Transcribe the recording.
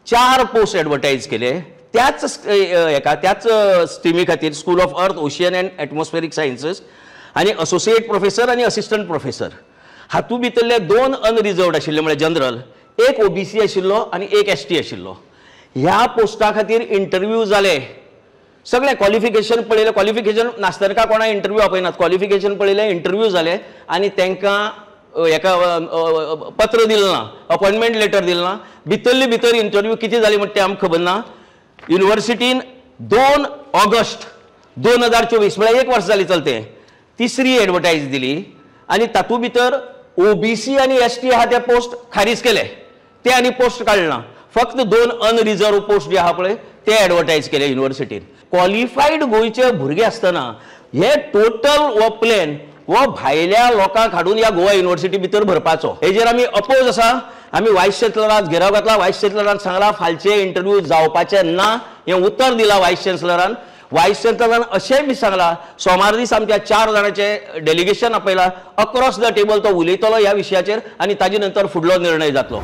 4 post advertise केले त्याच Streamy खातीर school of earth ocean end atmospheric sciences आणि असोसिएट प्रोफेसर आणि असिस्टंट प्रोफेसर हातूंत भितरले 2 अनरिजर्वड आशिल्ले म्हणजे जनरल, एक ओबीसी आशिल्लो आणि एक एसटी आशिल्लो. ह्या पोस्टा खातीर इंटरव्यू जाले. सगळे क्वालिफिकेशन पळयले, क्वालिफिकेशन नासतना कोणा इंटरव्यू आपयनात, क्वालिफिकेशन पळयले, इंटरव्यू जाले आणि तांकां एका पत्र दिलें ना, अपॉइंटमेंट लेटर दिलें ना. भितरली भितर इंटरव्यू किती जाली म्हणटा तें आमकां खबर ना. युनिव्हर्सिटीन 2 ऑगस्ट 2024 म्हळ्यार 1 वर्स जाली चलते तिसरी एडवर्टायज दिली आणि तातूंत भितर ओबीसी आणि एसटी आहा ते पोस्ट खारीज केले, ते आनी पोस्ट काडना. फक्त 2 अनरिजर्व पोस्ट जे आहा पळय ते एडवर्टायज केले युनिव्हर्सिटीन. क्वॉलिफायड गोंयचे भुरगे आसतना हे टोटल हो प्लॅन वो भायल्या लोकांक हाडून ह्या गोवा युनिव्हर्सिटी भितर भरपाचो, हेजेर आमी अपोज आसा. आमी वायस चॅन्सलराक घेराव घातला, वायस चॅन्सलरान सांगला फालचे इंटरव्यू जावपाचे ना, हें उतर दिला वायस चॅन्सलरान. वायस चॅन्सलरान अशेंय बी सांगला सोमार दीस आमच्या 4 जाणांचे डेलिगेशन आपयला, अक्रॉस द टेबल तो उलयतलो ह्या विशयाचेर आणि ताजे नंतर फुडलो निर्णय जातलो.